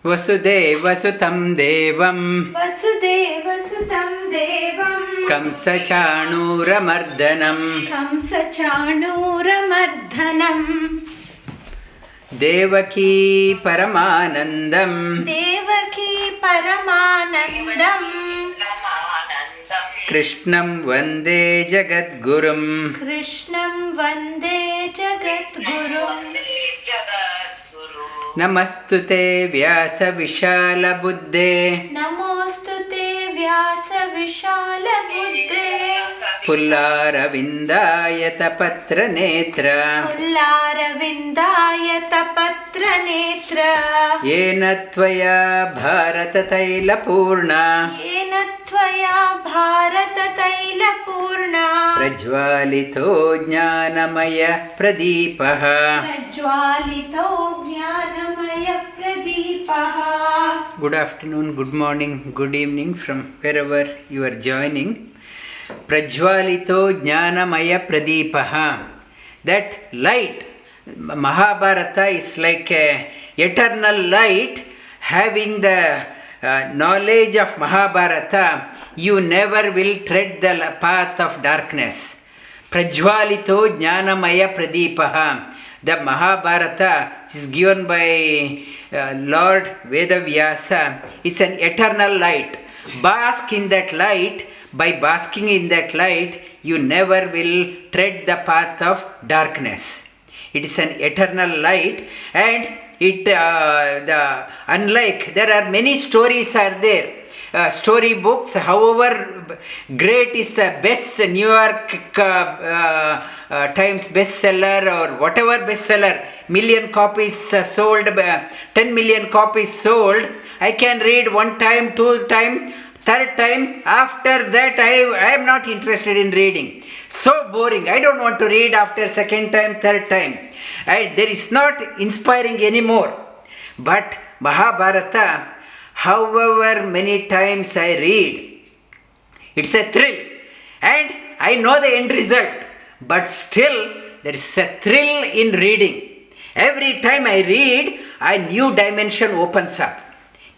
वसुदेवसुतं देवं वसुदेवसुतं देवं कंसचाणूरमर्दनं कंसचाणूरमर्दनं देवकी परमानन्दं देवकी परमानन्दं कृष्णं वन्दे जगद्गुरुं कृष्णं वन्दे जगद्गुरुं नमस्तुते व्यासविशालबुद्धे नमोऽस्तु ते व्यासविशालबुद्धे पुल्लारविन्दायतपत्रनेत्र पुल्लारविन्दायतपत्रनेत्र येन त्वया भारततैलपूर्णा येन त्वया भारततैलपूर्णा प्रज्वालितो ज्ञानमयप्रदीपः प्रज्वालितो ज्ञानमयप्रदीपः. Good afternoon, good morning, good evening from wherever you are joining. Prajwalito Jnanamaya Pradipaha. That light, Mahabharata is like a eternal light. Having the knowledge of Mahabharata, you never will tread the path of darkness. Prajwalito Jnanamaya Pradipaha. The Mahabharata is given by Lord Vedavyasa. It's an eternal light. Bask in that light. By basking in that light, you never will tread the path of darkness. It is an eternal light, and unlike there are many stories are there. Story books, however great is the best New York Times bestseller or whatever bestseller, million copies sold, 10 million copies sold, I can read one time, two time, third time. After that I am not interested in reading. So boring. I don't want to read after second time, third time. There is not inspiring anymore. But Mahabharata, however many times I read, it's a thrill. And I know the end result. But still, there is a thrill in reading. Every time I read, a new dimension opens up.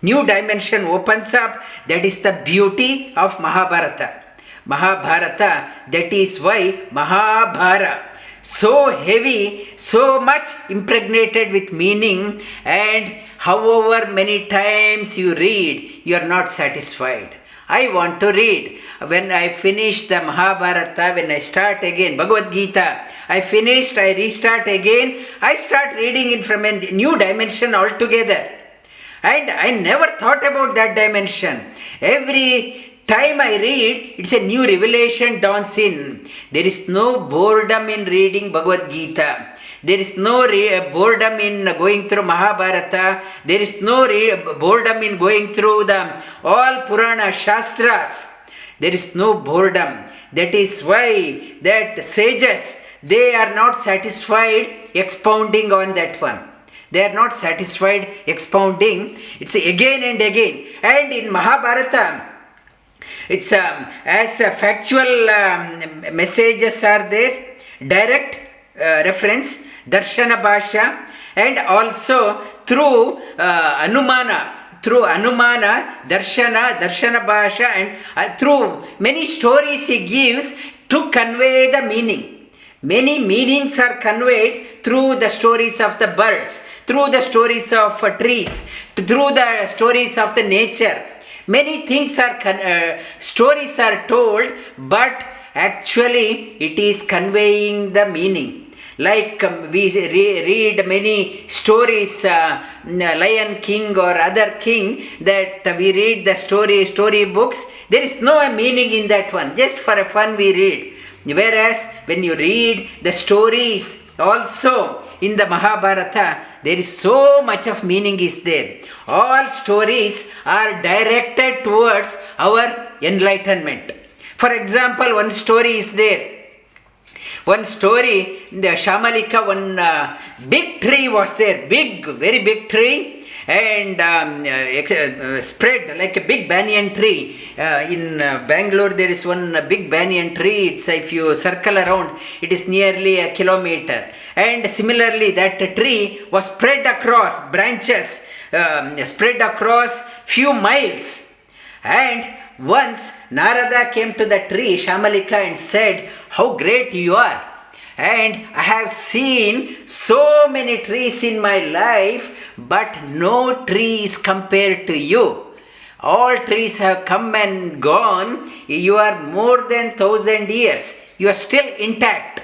New dimension opens up. That is the beauty of Mahabharata. Mahabharata, that is why Mahabhara. So heavy, so much impregnated with meaning, and however many times you read, you are not satisfied. I want to read. When I finish the Mahabharata, when I start again, Bhagavad Geeta, I finished, I restart again, I start reading it from a new dimension altogether. And I never thought about that dimension. Every time I read, it's a new revelation dawns in. There is no boredom in reading Bhagavad Geeta. There is no boredom in going through Mahabharata. There is no boredom in going through all Purana Shastras. There is no boredom. That is why that sages, they are not satisfied expounding on that one. They are not satisfied expounding. It's again and again. And in Mahabharata, it's as factual messages are there, direct reference, darshana bhasha, and also through anumana, darshana bhasha, and through many stories he gives to convey the meaning. Many meanings are conveyed through the stories of the birds, through the stories of trees, through the stories of the nature. Many things are stories are told, but actually it is conveying the meaning. Like we read many stories, Lion King or other king, that we read the story books. There is no meaning in that one. Just for a fun we read. Whereas when you read the stories also in the Mahabharata, there is so much of meaning is there. All stories are directed towards our enlightenment. For example, one story is there. One story, the Shamalika, one big tree was there, very big tree, and spread like a big banyan tree. In Bangalore, there is one big banyan tree. It's if you circle around, it is nearly a kilometer. And similarly, that tree was spread across branches spread across few miles. And once Narada came to the tree, Shamalika, and said, "How great you are! And I have seen so many trees in my life, but no tree is compared to you. All trees have come and gone. You are more than 1,000 years. You are still intact.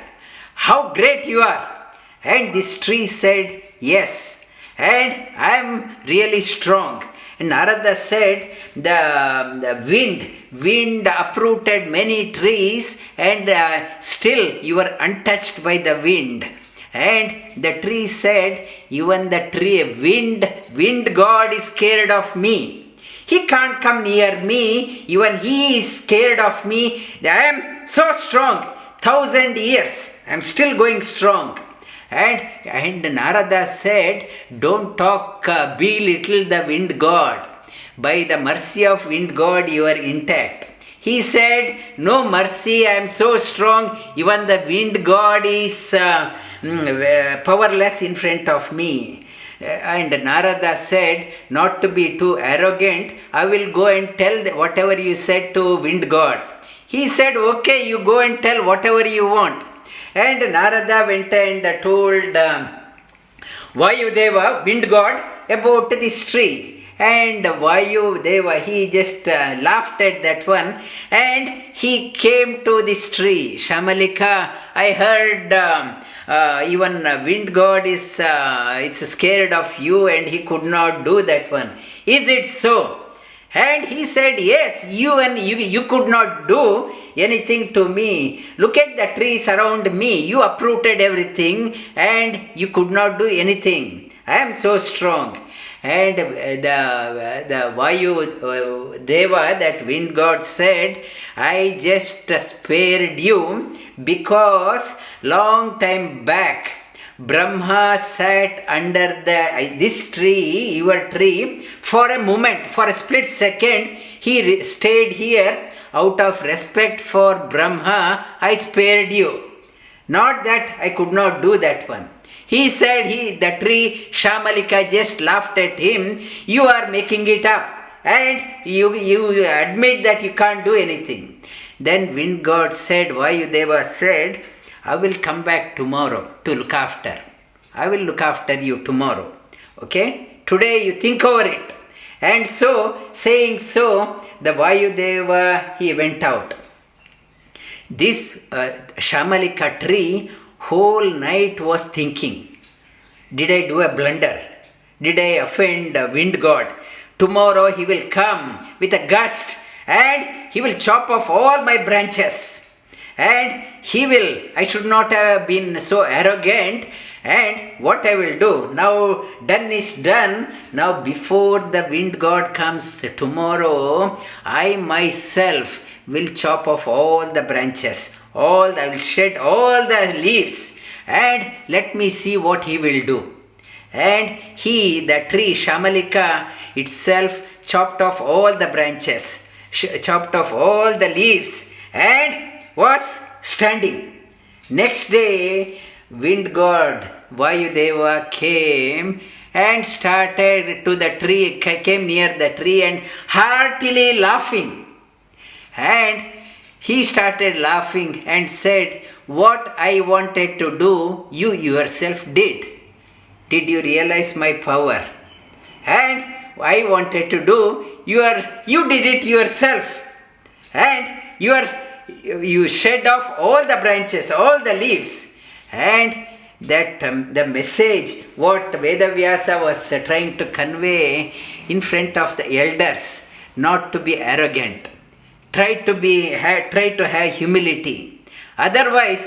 How great you are!" And this tree said, "Yes, and I am really strong." And Narada said, the wind uprooted many trees, and still you are untouched by the wind. And the tree said, "Even the wind god is scared of me. He can't come near me. Even he is scared of me. I am so strong. 1,000 years. I am still going strong." And Narada said, "Don't talk, belittle the wind god. By the mercy of wind god, you are intact." He said, "No mercy, I am so strong. Even the wind god is powerless in front of me." And Narada said, "Not to be too arrogant, I will go and tell whatever you said to wind god." He said, "Okay, you go and tell whatever you want." And Narada went and told Vayudeva, wind god, about this tree. And Vayudeva, he just laughed at that one, and he came to this tree. "Shamalika, I heard even wind god is scared of you, and he could not do that one. Is it so?" And he said, "Yes, you could not do anything to me. Look at the trees around me. You uprooted everything and you could not do anything. I am so strong." And the Vayu Deva, that wind god, said, "I just spared you because long time back Brahma sat under this tree, your tree, for a moment, for a split second. He stayed here. Out of respect for Brahma, I spared you. Not that I could not do that one." He said, the tree, Shamalika, just laughed at him. "You are making it up, and you admit that you can't do anything." Then wind god said, Vayudeva said, "I will come back tomorrow to look after. I will look after you tomorrow. Okay? Today you think over it." And so, saying so, the Vayudeva, he went out. This Shamalika tree whole night was thinking, "Did I do a blunder? Did I offend the wind god? Tomorrow he will come with a gust and he will chop off all my branches. And I should not have been so arrogant, and what I will do, now done is done. Now before the wind god comes tomorrow, I myself will chop off all the branches, I will shed all the leaves, and let me see what he will do." And the tree Shamalika itself chopped off all the branches, chopped off all the leaves, and was standing. Next day, wind god Vayudeva came and started to the tree, came near the tree and heartily laughing. And he started laughing and said, "What I wanted to do, you yourself did. Did you realize my power? And I wanted to do, you did it yourself. And you shed off all the branches, all the leaves." And that the message what Vedavyasa was trying to convey in front of the elders, not to be arrogant, try to have humility. Otherwise,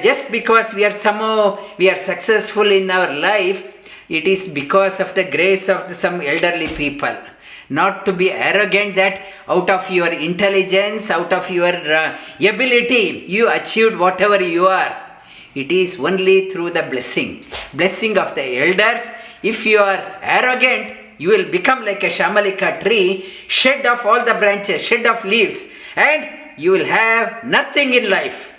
just because we are successful in our life, it is because of the grace of some elderly people. Not to be arrogant that out of your intelligence, out of your ability, you achieved whatever you are. It is only through the blessing of the elders. If you are arrogant, you will become like a Shamalika tree, shed off all the branches, shed off leaves, and you will have nothing in life.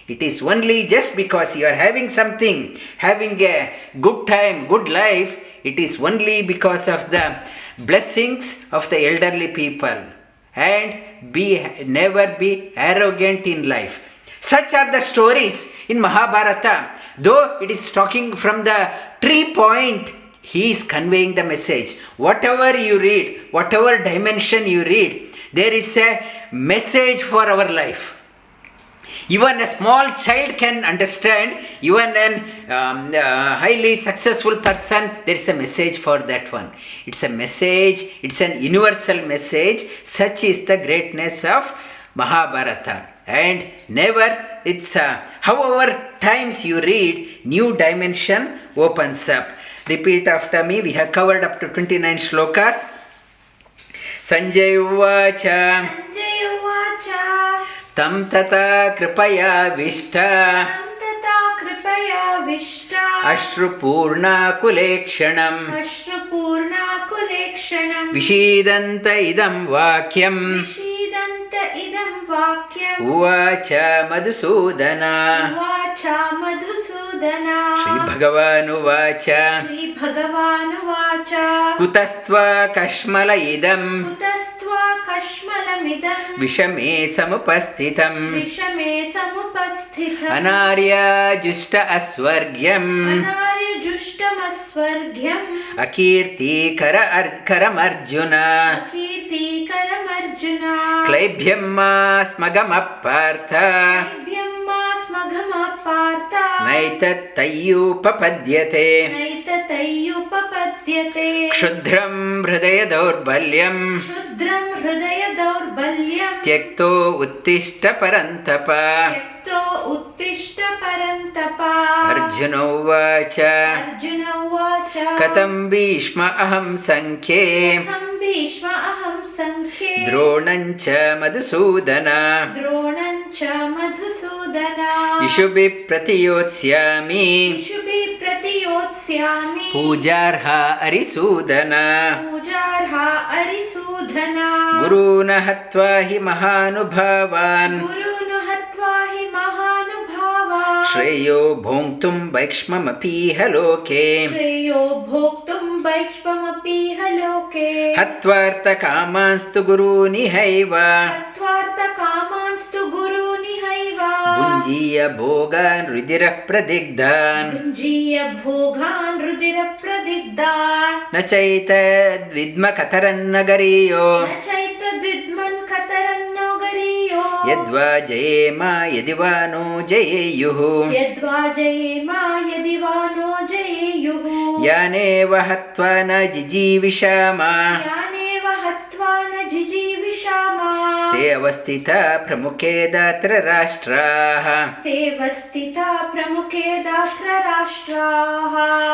It is only just because you are having something, having a good time, good life, it is only because of the blessings of the elderly people. And never be arrogant in life. Such are the stories in Mahabharata. Though it is talking from the tree point, he is conveying the message. Whatever you read, whatever dimension you read, there is a message for our life. Even a small child can understand, even a highly successful person, there is a message for that one. It's a message, it's an universal message. Such is the greatness of Mahabharata. And never, it's however times you read, new dimension opens up. Repeat after me. We have covered up to 29 shlokas. Sanjaya uvācha. Sanjaya uvācha. Tam tathā kṛipayāviṣhṭa. Tam tathā kṛipayāviṣhṭa. Aśhru pūrṇākulekṣhaṇam. Aśhru pūrṇākulekṣhaṇam. viṣhīdantamidaṁ vākyam. viṣhīdantamidaṁ vākyam. uvācha madhusūdana. uvācha madhusūdana. bhagavān uvācha. bhagavān uvācha. kutastvā kaśhmalamidaṁ. kutastvā kaśhmalamidaṁ. viṣhame samupasthitam. viṣhame samupasthitam. anārya-juṣhṭamaswargyam. anārya-juṣhṭamaswargyam. akīrti-karam arjuna. akīrti-karam arjuna. klaibyaṁ gamaḥ pārtha. kṛipayāviṣhṭamaśhru pārtha. naitat tvayyupapadyate. tvayyupapadyate. kṣhudraṁ hṛidaya-daurbalyaṁ. hṛidaya-daurbalyaṁ. tyakto uttishta parantapa. arjuna uvācha. katam bhīṣma aham saṅkhye. द्रोणं च Madhusudana. इषुभिः प्रतियोत्स्यामि. pūjārhāvari-sūdana. गुरून् हत्वा हि महानुभावान्. श्रेयो भोक्तुं वैक्ष्ममपीह लोके. hatvārtha-kāmāṁstu gurūnihaiv. भुञ्जीय भोगान् rudhira-pradigdhān. न चैतद्विद्म कतरन्नगरीयो. यद्वा जयेम यदि वा नो जयेयुः. यानेव हत्वा न जिजीविषाम. स्ते अवस्थिता प्रमुखे दात्र राष्ट्राः.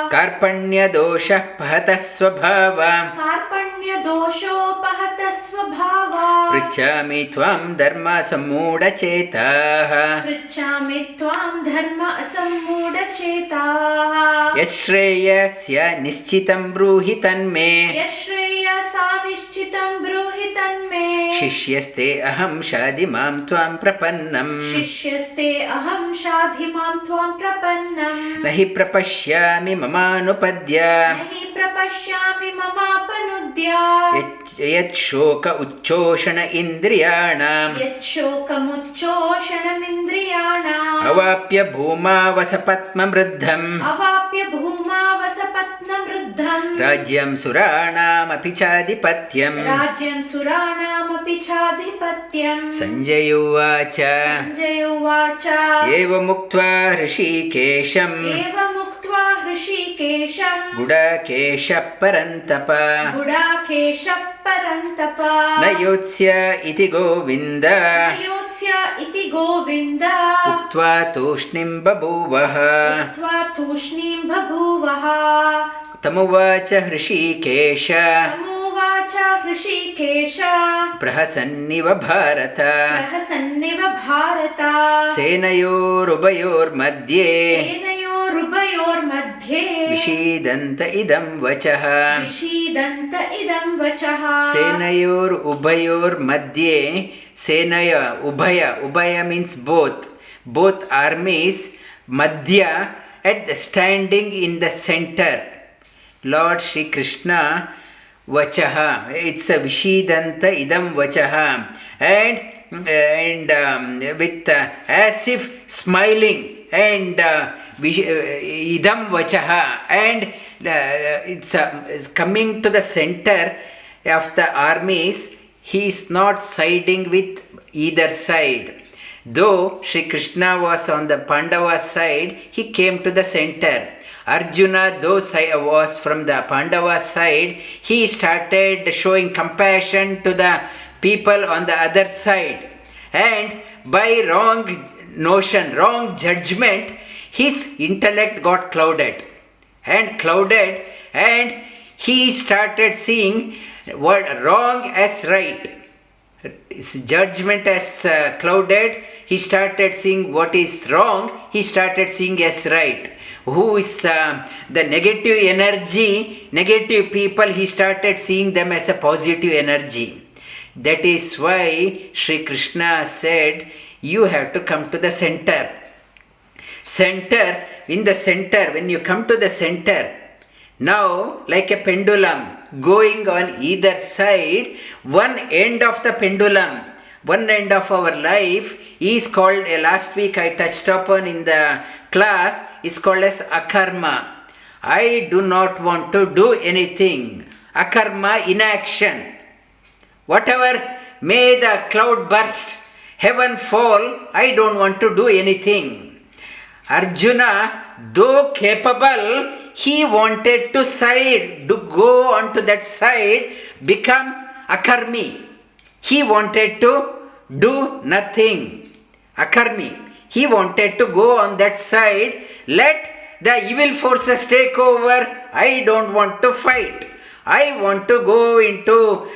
कारपण्य-दोषः-पहतः-स्वभावाः. पृच्छामि त्वां धर्म-sammūḍha-chetāḥ. यच्-श्रेयस्य निश्चितं ब्रूहि तन्मे. शिष्यस्ते अहं शाधिमां त्वां प्रपन्नम्. न हि प्रपश्यामि ममानुपद्य. यच्छोक उच्चोषण इन्द्रियाणाम्. अवाप्य भूमावसपत्मवृद्धम्. राज्यं सुराणामपि चाधिपत्यम्. संजय उवाच. एवमुक्त्वा ऋषिकेशम्. गुडाकेशः परन्तप. न योत्स्य इति गोविन्द. उक्त्वा तूष्णीं बभूवः. तमुवाच हृषीकेश. प्रहसन्निव भारत. सेनयोरुभयोर्मध्ये. विषीदन्त इदं वचः. सेनयोरुभयोर्मध्ये. सेनय उभय means both. both armies, Madhya, at the standing in the center. Lord Shri Krishna vachaha, it's a viṣhīdantamidaṁ vachaha, and with as if smiling, and idam vachaha, and it's coming to the center of the armies. He is not siding with either side. Though Shri Krishna was on the Pandava side, he came to the center. Arjuna, though was from the Pandava side, he started showing compassion to the people on the other side. And by wrong notion, wrong judgment, his intellect got clouded. And he started seeing what wrong as right. His judgment as clouded. He started seeing what is wrong. He started seeing as right. Who is the negative energy, negative people, he started seeing them as a positive energy. That is why Shri Krishna said, you have to come to the center. In the center, when you come to the center, now like a pendulum going on either side, one end of the pendulum, one end of our life is called, last week I touched upon in the class, is called as akarma. I do not want to do anything. Akarma, inaction. Whatever, may the cloud burst, heaven fall, I don't want to do anything. Arjuna, though capable, he wanted to go onto that side, become akarmi. He wanted to do nothing. Akarmi. He wanted to go on that side, let the evil forces take over. I don't want to fight. I want to go into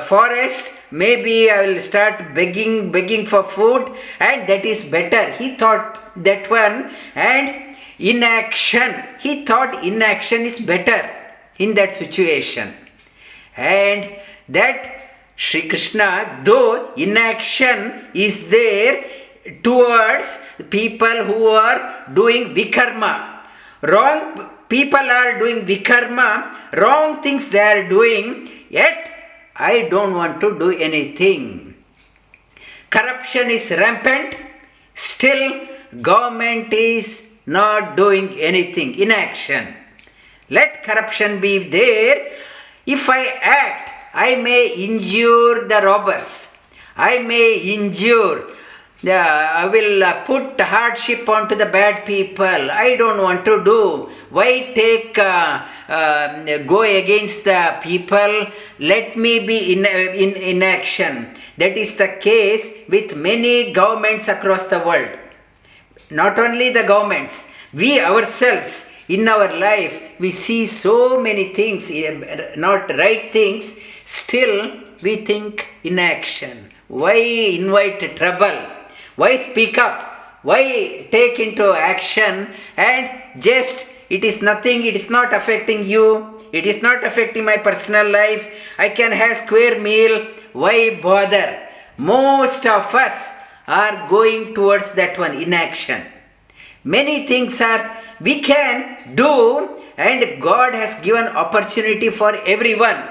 forest. Maybe I will start begging for food, and that is better. He thought that one, and inaction. He thought inaction is better in that situation. And that Shri Krishna, though inaction is there towards people who are doing vikarma, wrong people are doing vikarma, wrong things they are doing, yet I don't want to do anything. Corruption is rampant, still government is not doing anything, inaction. Let corruption be there. If I act, I may injure the robbers. I may injure, I will put hardship onto the bad people. I don't want to do. Why go against the people? Let me be in action. That is the case with many governments across the world. Not only the governments, we ourselves in our life, we see so many things, not right things, still we think inaction. Why invite trouble? Why speak up? Why take into action? And just, it is nothing, it is not affecting you, it is not affecting my personal life, I can have square meal, why bother? Most of us are going towards that one, inaction. Many things we can do, and God has given opportunity for everyone.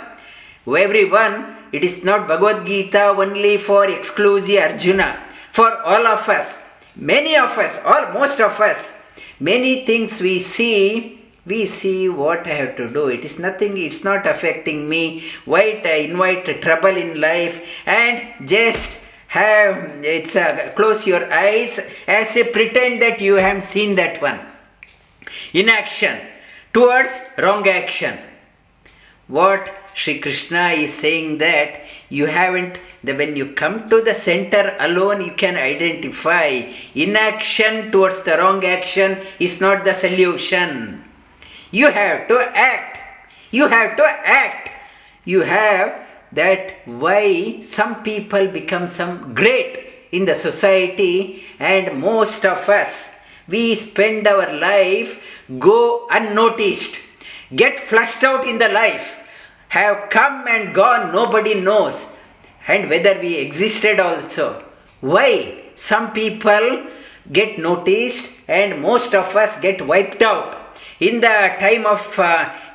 Everyone, it is not Bhagavad Gita only for exclusive Arjuna. For all of us, many of us, most of us, many things we see what I have to do. It is nothing, it's not affecting me. Why I invite trouble in life, and just close your eyes as a pretend that you haven't seen that one. Inaction towards wrong action. What Shri Krishna is saying that you haven't, when you come to the center alone, you can identify inaction towards the wrong action is not the solution. You have to act. You have that why some people become some great in the society, and most of us, we spend our life, go unnoticed, get flushed out in the life, have come and gone, nobody knows, and whether we existed also. Why? Some people get noticed and most of us get wiped out. In the time of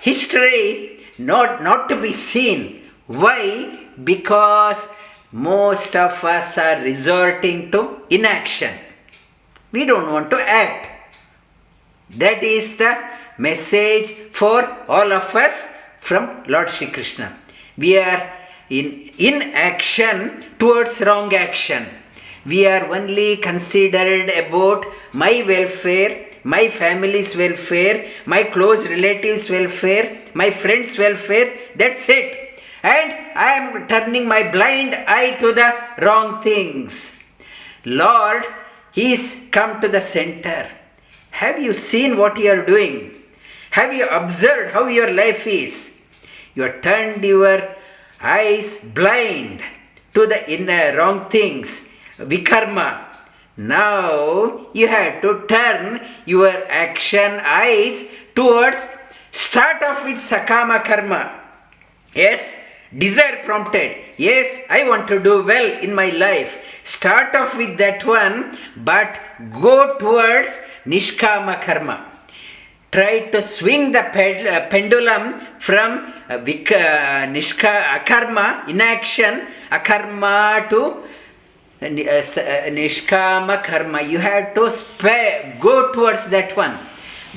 history, not to be seen. Why? Because most of us are resorting to inaction. We don't want to act. That is the message for all of us from Lord Shri Krishna. We are in action towards wrong action. We are only considered about my welfare, my family's welfare, my close relatives' welfare, my friends' welfare. That's it. And I am turning my blind eye to the wrong things. Lord, He is come to the center. Have you seen what you are doing? Have you observed how your life is? You have turned your eyes blind to the wrong things, vikarma. Now you have to turn your action eyes towards, start off with sakama karma. Yes, desire prompted. Yes, I want to do well in my life. Start off with that one, but go towards nishkama karma. Try to swing the pendulum from akarma, inaction, akarma to nishkama karma. You have to go towards that one.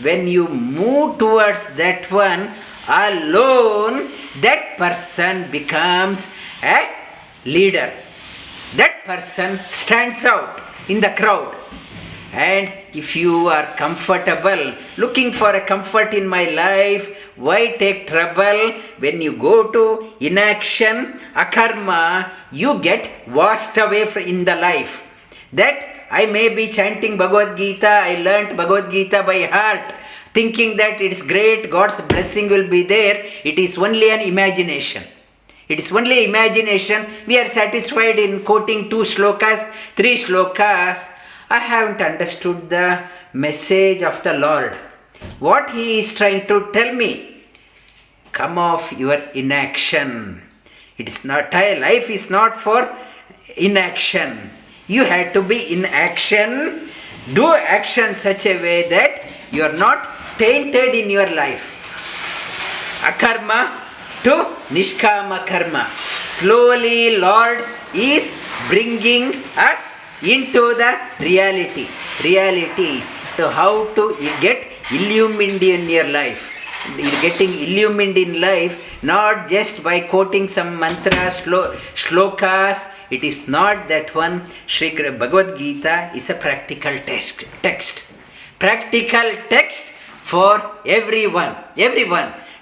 When you move towards that one alone, that person becomes a leader. That person stands out in the crowd. And if you are comfortable, looking for a comfort in my life, why take trouble? When you go to inaction, akarma, you get washed away in the life. That I may be chanting Bhagavad Gita, I learnt Bhagavad Gita by heart, thinking that it's great, God's blessing will be there. It is only an imagination. It is only imagination. We are satisfied in quoting 2 shlokas, 3 shlokas. I haven't understood the message of the Lord. What He is trying to tell me? Come off your inaction. It is not, life is not for inaction. You have to be in action. Do action such a way that you are not tainted in your life. Akarma to nishkama karma. Slowly Lord is bringing us into the reality. So how to get illumined in your life. You're getting illumined in life not just by quoting some mantras, shlokas. It is not that one. Shri Bhagavad Gita is a practical text. Practical text for everyone.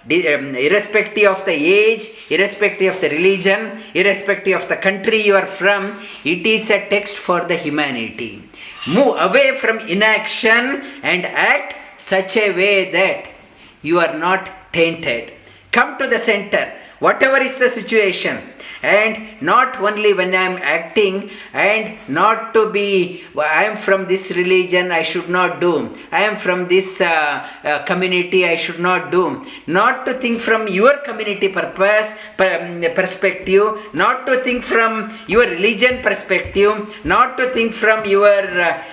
Irrespective of the age, irrespective of the religion, irrespective of the country you are from, it is a text for the humanity. Move away from inaction and act such a way that you are not tainted. Come to the center, whatever is the situation. And not only when I am acting, and not to be, I am from this religion, I should not do. I am from this community, I should not do. Not to think from your community perspective, not to think from your religion perspective, not to think from your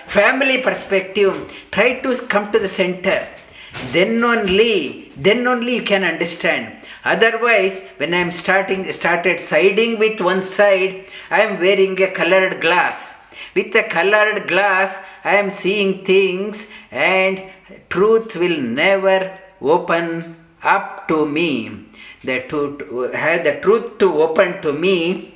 family perspective. Try to come to the center. Then only you can understand. Otherwise, when I am started siding with one side, I am wearing a colored glass. With a colored glass, I am seeing things, and truth will never open up to me. Have the truth to open to me,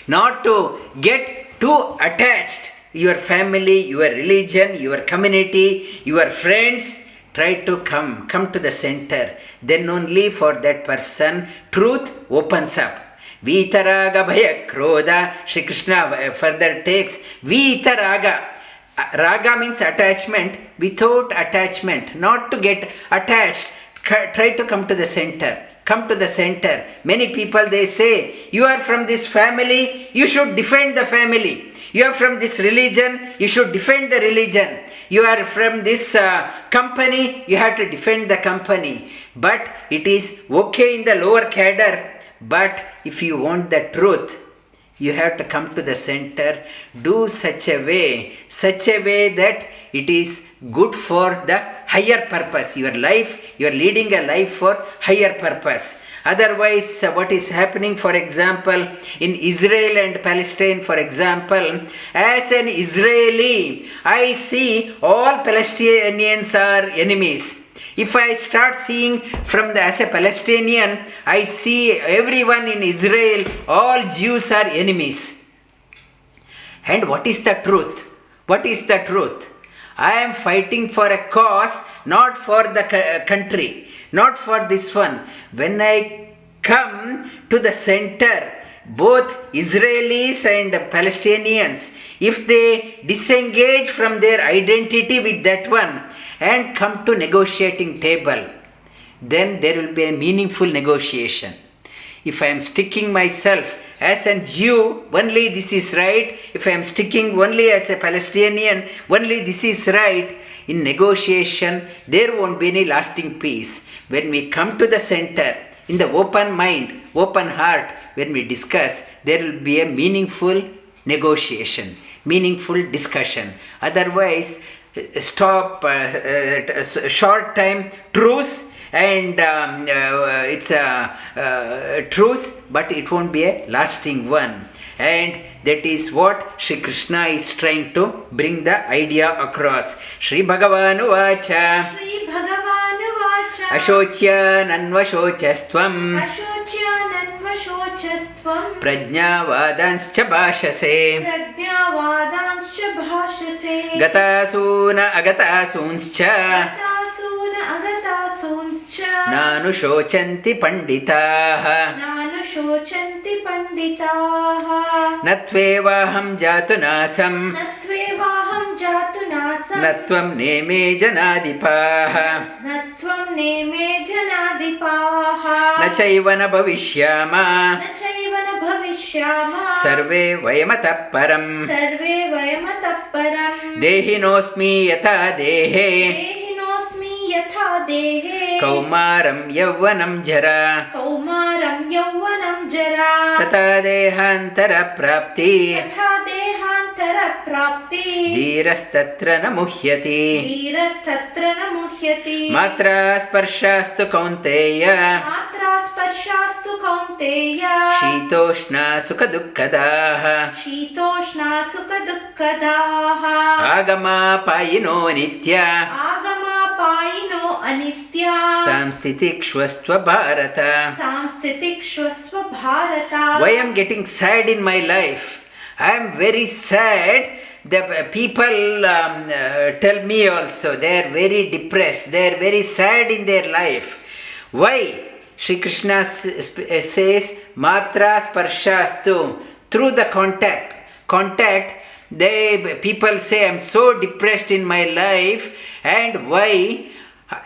not to get too attached. Your family, your religion, your community, your friends. Try to come to the center. Then only for that person truth opens up. Vitaraga bhaya krodha. Shri Krishna further takes Vitaraga. Raga means attachment. Without attachment, not to get attached. Try to come to the center. Come to the center. Many people, they say, you are from this family, you should defend the family. You are from this religion, you should defend the religion. You are from this company, you have to defend the company. But it is okay in the lower cadre. But if you want the truth, You have to come to the center, do such a way that it is good for the higher purpose. Your life, you are leading a life for higher purpose. Otherwise, what is happening, for example, in Israel and Palestine, for example, as an Israeli, I see all Palestinians are enemies. If I start seeing as a Palestinian, I see everyone in Israel, all Jews are enemies. And what is the truth? What is the truth? I am fighting for a cause, not for the country, not for this one. When I come to the center, both Israelis and Palestinians, if they disengage from their identity with that one and come to negotiating table, then there will be a meaningful negotiation. If I am sticking myself as a Jew, only this is right. If I am sticking only as a Palestinian, only this is right. In negotiation, there won't be any lasting peace. When we come to the center, in the open mind, open heart, when we discuss, there will be a meaningful negotiation, meaningful discussion. Otherwise, short time truce, and it's a truce, but it won't be a lasting one. And that is what Sri Krishna is trying to bring the idea across. Sri bhagavān uvācha. Shri bhagavān uvācha. Ashocya nanvashocastvam. Ashocya nanvashocastvam. Prajñāvādanscha bhāshase. Prajñāvādanscha bhāshase. Gatāsūna agatāsūnscha. Gatāsūna agatāsūnscha. Nānu shocanti panditāha. Nānu shocanti panditaha. Natvevāham jātu nāsam. Natvevāham jātu nāsam. Natvam neme janādipāha. Natvam neme janādipāha. Nachaiva na bhavishyāma. Nachaiva na bhavishyāma. Sarve vayamatah param. Sarve vayamatah param. Dehinosmi yatha dehe. Dehinosmi yatha dehe. Kaumaram yavvanam jara. Kaumaram yavvanam jara. Tathā dehāntara prapti. Tathā dehāntara prapti. Dhīrastatra na muhyati. Dhīrastatra na muhyati. Matra sparshāstu kaunteya. Matra sparshāstu kaunteya. Shītoshna sukha dukkadaha. Shītoshna sukha dukkadaha. Agama payino nitya. Agama payino anitya. Stam stitikshvastva bharata. Stam stitikshvastva bharata. Why I am getting sad in my life? I am very sad. The people tell me also they are very depressed. They are very sad in their life. Why? Sri Krishna says, Matra sparshastu. Through the contact, people say, I am so depressed in my life. And why?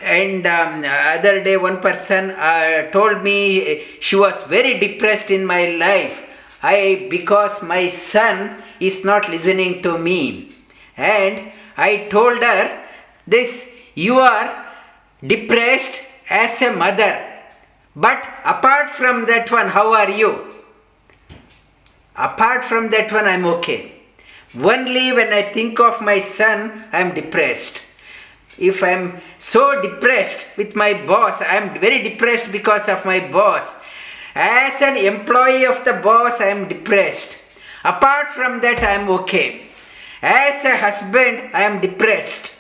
And other day one person told me she was very depressed in my life. Because my son is not listening to me. And I told her this, you are depressed as a mother. But apart from that one, how are you? Apart from that one, I am okay. Only when I think of my son, I am depressed. If I am so depressed with my boss, I am very depressed because of my boss. As an employee of the boss, I am depressed. Apart from that, I am okay. As a husband, I am depressed.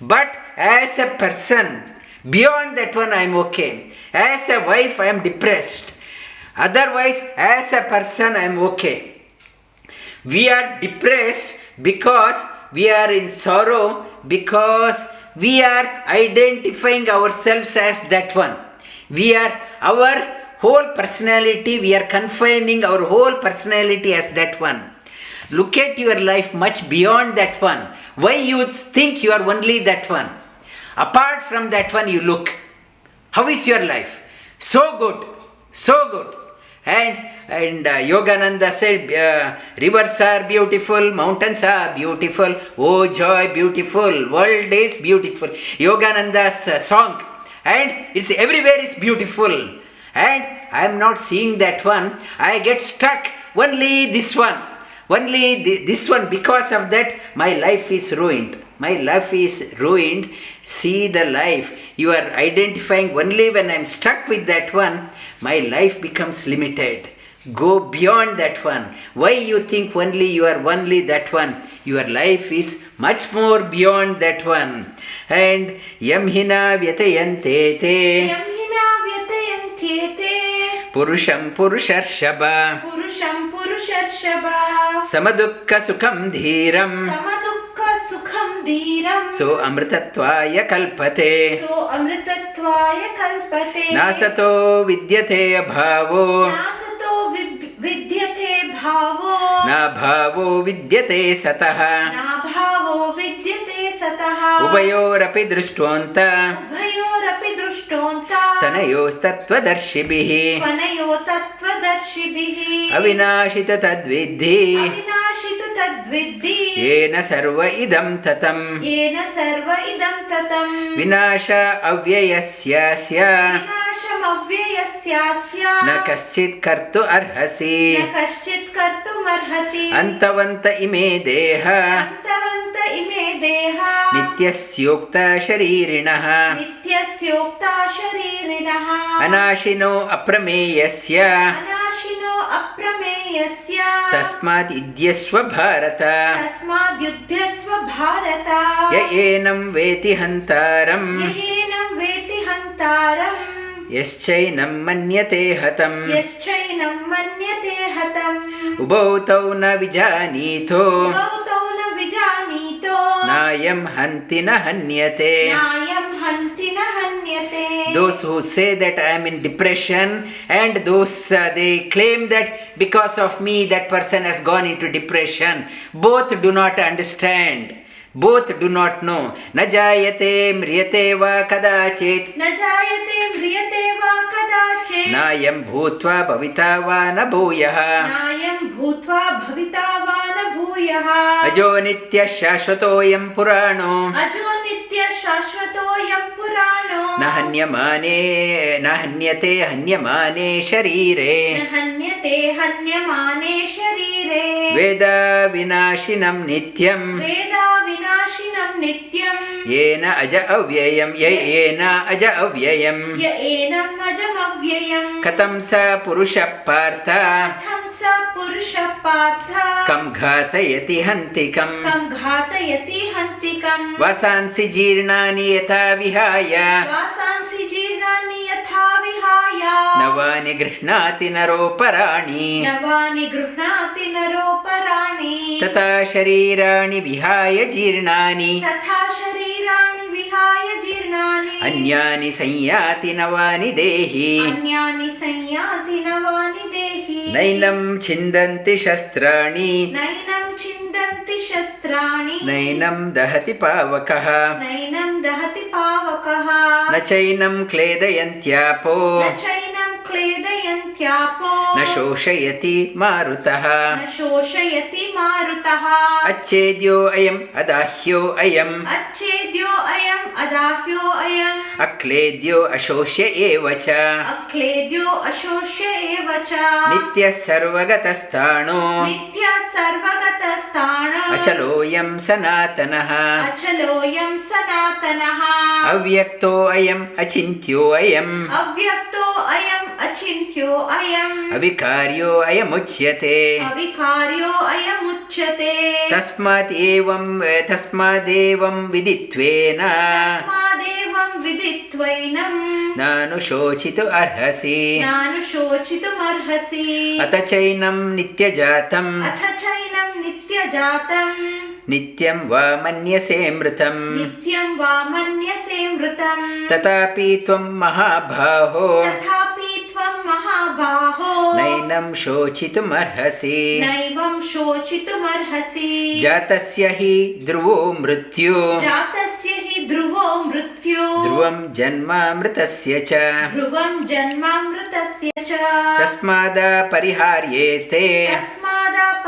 But as a person, beyond that one, I am okay. As a wife, I am depressed. Otherwise, as a person, I am okay. We are depressed because we are in sorrow, because we are identifying ourselves as that one. Our whole personality, we are confining our whole personality as that one. Look at your life much beyond that one. Why you think you are only that one? Apart from that one, you look. How is your life? So good, so good. And Yogananda said, rivers are beautiful, mountains are beautiful, oh joy beautiful, world is beautiful. Yogananda's song, and it's everywhere is beautiful. And I am not seeing that one. I get stuck only this one. Only this one, because of that, my life is ruined. My life is ruined. See the life. You are identifying only when I am stuck with that one, my life becomes limited. Go beyond that one. Why you think only you are only that one? Your life is much more beyond that one. And yam hina vyatayante te यम्हिना व्यतयन्त्येते purusham purusharshaba पुरुषं पुरुषर्षभा samadukka sukham dhiram समदुःख सुखं धीरं so amritatvaya kalpate सो अमृतत्वाय कल्पते nasato vidyate abhavo नासतो विद्यते भावो na bhavo vidyate satah नाभावो विद्यते सतः ubayorapi drishtwanta उभयोरपि दृष्टोऽन्ता तनयोस्तत्त्वदर्शिभिः त्वनयो तत्त्वदर्शिभिः अविनाशित तद्विद्धि अविनाशितु तद्विद्धि येन सर्व इदं ततं येन सर्व इदं ततं विनाश अव्ययस्यास्य विनाशमव्ययस्यास्य न कश्चित् कर्तु अर्हसि न कश्चित् कर्तुमर्हति अन्तवन्त इमे देह अन्तवन्त इमे देहा नित्यस्योक्ता शरीरिणः नित्यस्योक्ता शरीरिणः अनाशिनो अप्रमेयस्य अनाशिनो अप्रमेयस्य तस्मात् युध्यस्व भारत तस्माद्युध्यस्व भारत य एनं वेति हन्तारम् येनं वेति हन्तारम् यश्चैनं मन्यते हतम् यश्चैनं मन्यते हतम् उभौ तौ न विजानीतो गौतौ न विजानीतो नायं हन्ति न हन्यते नायं हन्ति न हन्यते Those who say that I am in depression, and those they claim that because of me that person has gone into depression, both do not understand. Both do not know. Na jayate mriyate va kadachit न जायते म्रियते वा कदाचित् nayam bhutva bhavita va na bhuyah नायं भूत्वा भविता वा न भूयः ajo nitya shashvatoyam purano अजो नित्य शाश्वतोऽयं पुराणो न हन्यते हन्यमाने शरीरे न हन्यते हन्यमाने शरीरे वेद विनाशिनं नित्यं वेदा विनाशिनं नित्यं येन अज अव्ययं येन अज अव्ययं य एनम् अजमव्ययम् कथं स पुरुषः पार्थ कथं स पुरुषः पार्थ कं घातयति हन्तिकम् कं घातयति हन्तिकम् वसांसि जीर्णानि यथा विहाय वासांसि जीर्णानि यथा विहाय नवानि गृह्णाति नरोपराणि नवानि गृह्णाति नरोपराणि तथा शरीराणि विहाय जीर्णानि तथा शरीराणि विहाय जीर्णानि अन्यानि संयाति नवानि देहि अन्यानि संयाति नवानि देहि नैनं छिन्दन्ति शस्त्राणि नैनं छिन्दन्ति शस्त्राणि नैनं दहति पावकः नैनं दहति पावकः न चैनं क्लेदयन्त्यापो न चैनं क्लेदयन्त्यापो न शोषयति मारुतः न शोषयति मारुतः अच्छेद्यो अयम् अदाह्यो अयम् अच्छेद्यो अयम् अदाह्यो अयम् अक्लेद्यो अशोष्य एव च अक्लेद्यो अशोष्य एव च नित्यः सर्वगतस्थाणो नित्यः सर्वगतस्थाणो अचलोऽयं सनातनः अचलोऽयं सनातनः अव्यक्तो अयम् अचिन्त्यो अयम् अव्यक्तो अयम् अचिन्त्यो अयम् अविकार्यो अयमुच्यते अविकार्यो अयमुच्यते तस्मादेवं विदित्वेन तस्मादेवं विदित्वैनं नानुशोचितु अर्हसि नानुशोचितुमर्हसि अथ चैनं नित्यजातम् अथ चैनं नित्यजातं नित्यं वा मन्यसे मृतम् नित्यं वा मन्यसे मृतं तथापि त्वं महाबाहो तथापि त्वं महाबाहो नैनं शोचितुमर्हसि नैवं शोचितुमर्हसि जातस्य हि ध्रुवो मृत्यु जातस्य हि ध्रुवो मृत्यु ध्रुवं जन्मामृतस्य च ध्रुवं जन्मामृतस्य च तस्मादपरिहार्येते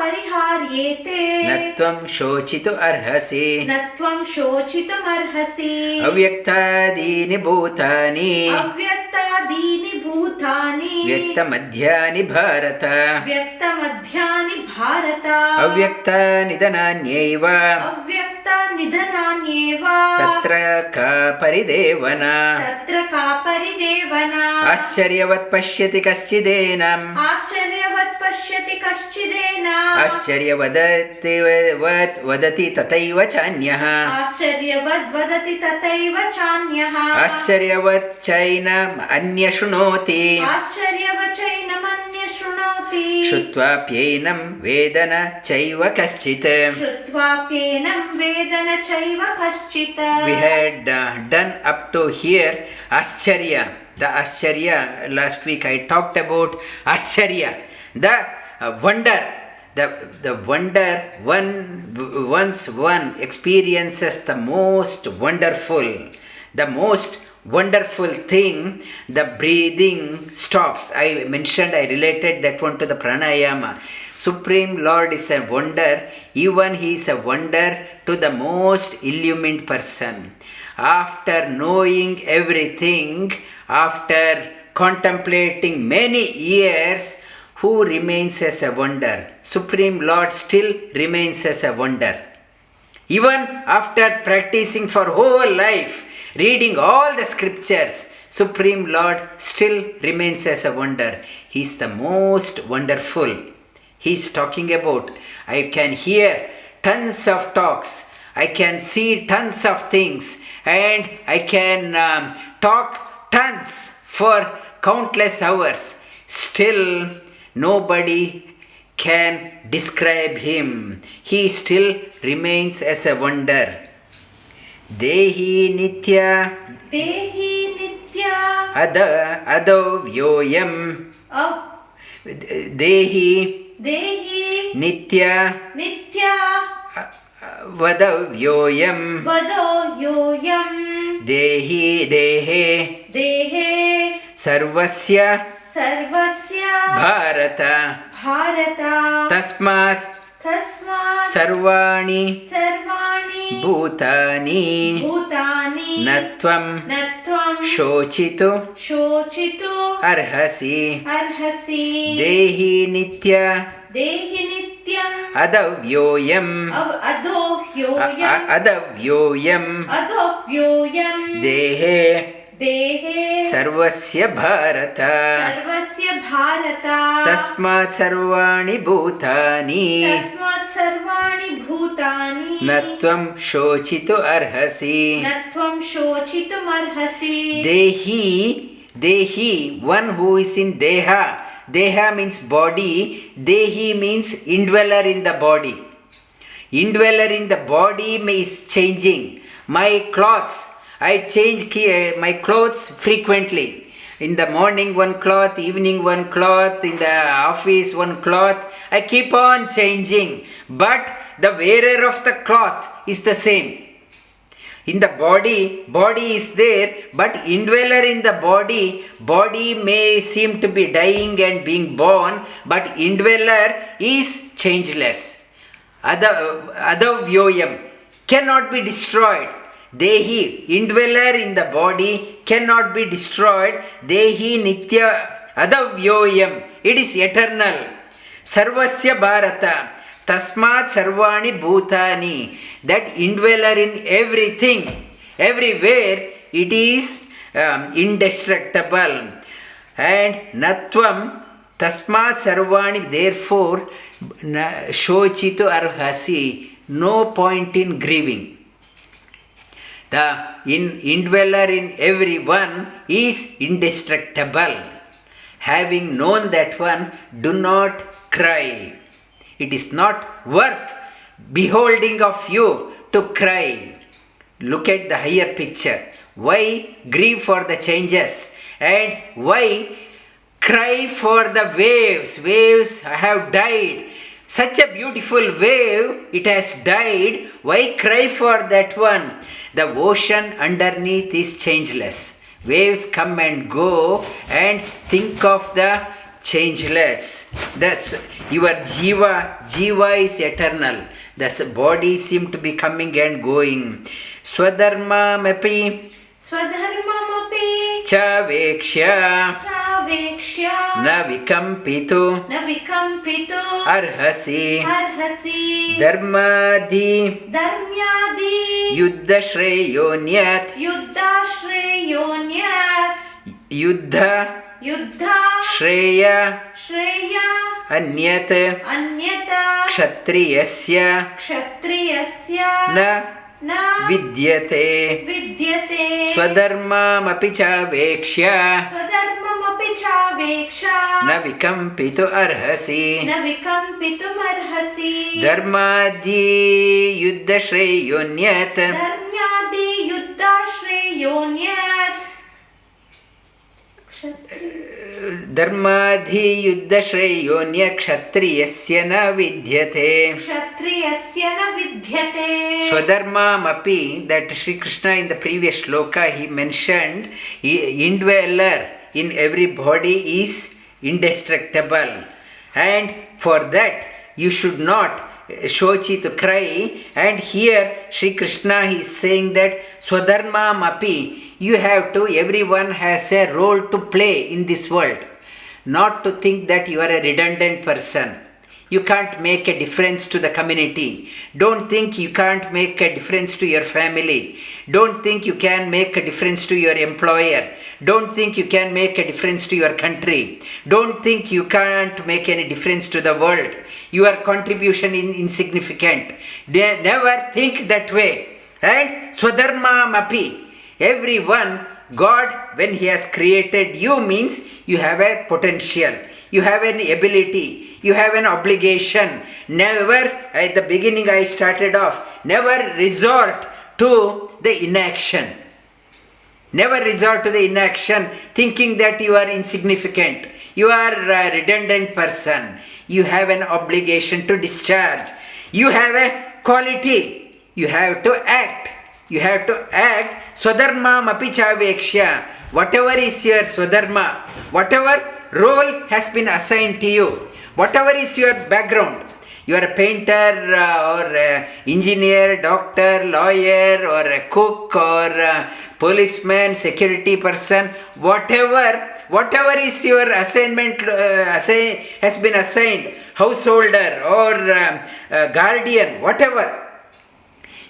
तस्मादपरिहार्येते न त्वं शोचितु अर्हसि न त्वं शोचितुमर्हसि अव्यक्तादीनि भूतानि अव्यक्तादीनि भूतानि व्यक्तमध्यानि भारत व्यक्तमध्यानि भारत अव्यक्तानिधनान्यैव अव्यक्तानिधनान्येव तत्र का परिदेवना तत्र का परिदेवना आश्चर्यवत् पश्यति कश्चिदेनम् आश्चर्यवत् पश्यति कश्चिदेनम् वदति तथैव चान्यः आश्चर्यवद् वदति तथैव चान्यः आश्चर्यवत् चैनम् अन्य शृणोति आश्चर्यवत् चैनमन्य शृणोति श्रुत्वाप्यैनं वेद न चैव कश्चित् श्रुत्वाप्येनं वेद न चैव कश्चित् We had done up to here Ascharya. The Ascharya, last week I talked about Ascharya, the wonder. The wonder once one experiences the most wonderful thing, the breathing stops. I related that one to the pranayama. Supreme Lord is a wonder, even He is a wonder to the most illumined person. After knowing everything, after contemplating many years, who remains as a wonder? Supreme Lord still remains as a wonder. Even after practicing for whole life, reading all the scriptures, Supreme Lord still remains as a wonder. He is the most wonderful. He is talking about, I can hear tons of talks, I can see tons of things, and I can talk tons for countless hours. Still, nobody can describe Him. He still remains as a wonder. Dehi nitya adavyoyam Dehi nitya vadavyoyam Dehi dehe sarvasya bharata tasmat sarvani bhutani natvam shochitu arhasi dehi nitya adavyoyam dehe sarvasya bharata tasmat sarvani bhutani natvam shochitu arhasi dehi one who is in deha means body, dehi means indweller in the body. Indweller in the body is changing. My clothes, I change my clothes frequently. In the morning one cloth, evening one cloth, in the office one cloth. I keep on changing. But the wearer of the cloth is the same. In the body is there, but indweller in the body may seem to be dying and being born, but indweller is changeless. Adavyoyam cannot be destroyed. Dehi, indweller in the body, cannot be destroyed. Dehi nitya adavyoyam, it is eternal. Sarvasya bharata, tasmat sarvani bhutani, that indweller in everything, everywhere, it is indestructible. And natvam tasmat sarvani, therefore shochitu arhasi, no point in grieving. The indweller in everyone is indestructible. Having known that one, do not cry. It is not worth beholding of you to cry. Look at the higher picture. Why grieve for the changes? And why cry for the waves? Waves have died. Such a beautiful wave, it has died. Why cry for that one? The ocean underneath is changeless. Waves come and go, and think of the changeless. Your jiva is eternal. The body seems to be coming and going. Swadharmamapi चावेक्ष्य चावेक्ष्य न विकम्पितु न विकम्पितु अर्हसि अर्हसि धर्मादि धर्म्यादि युद्धश्रेयोऽन्यत् युद्धाश्रेयोऽन्यत् युद्ध युद्धा श्रेय श्रेय अन्यत् अन्यत क्षत्रियस्य क्षत्रियस्य न न विद्यते विद्यते स्वधर्ममपि चावेक्ष्य स्वधर्ममपि चावेक्ष्य न विकम्पितु अर्हसि न विकम्पितुमर्हसि धर्मादि युद्धश्रेयोऽन्यत् धर्म्यादि युद्धाश्रेयोऽन्यत् धर्माधियुद्धश्रेयोऽन्य क्षत्रियस्य न विद्यते क्षत्रियस्य न विद्यते स्वधर्ममपि. That Sri Krishna in the previous shloka he mentioned indweller in every body is indestructible, and for that you should not shochi to cry. And here Sri Krishna is saying that swadharmamapi, you have to, everyone has a role to play in this world. Not to think that you are a redundant person. You can't make a difference to the community. Don't think you can't make a difference to your family. Don't think you can make a difference to your employer. Don't think you can make a difference to your country. Don't think you can't make any difference to the world. Your contribution is insignificant. Never think that way. And swadharmamapi, everyone, God, when He has created you, means you have a potential, you have an ability, you have an obligation. Never, at the beginning I started off, never resort to the inaction. Never resort to the inaction thinking that you are insignificant. You are a redundant person. You have an obligation to discharge. You have a quality. You have to act. You have to act. Swadharma mapi chavekshya. Whatever is your swadharma, whatever role has been assigned to you, whatever is your background, you are a painter or a engineer, doctor, lawyer, or a cook, or a policeman, security person, whatever is your assignment has been assigned, householder or guardian, whatever,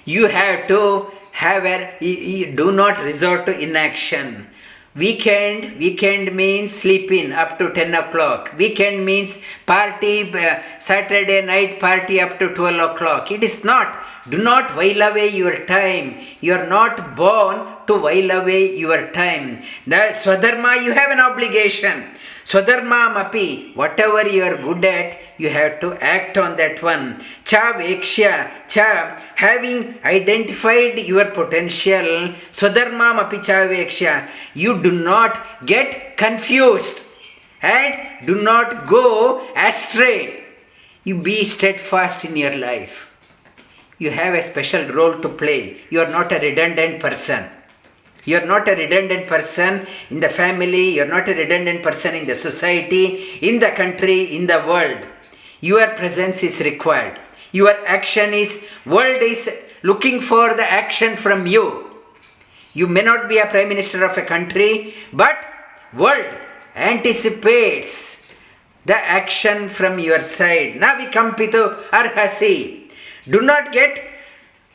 you have to have do not resort to inaction. Weekend means sleep in up to 10 o'clock. Weekend means party, Saturday night party up to 12 o'clock. It is not. Do not while away your time. You are not born to while away your time. Swadharma, you have an obligation. Swadharma mapi, whatever you are good at, you have to act on that one. Cha vekshya, cha, having identified your potential, swadharma mapi cha vekshya, you do not get confused and do not go astray. You be steadfast in your life. You have a special role to play. You are not a redundant person. You are not a redundant person in the family. You are not a redundant person in the society, in the country, in the world. Your presence is required. Your action is, world is looking for the action from you. You may not be a prime minister of a country, but world anticipates the action from your side. Na vikampitu arhasi. Do not get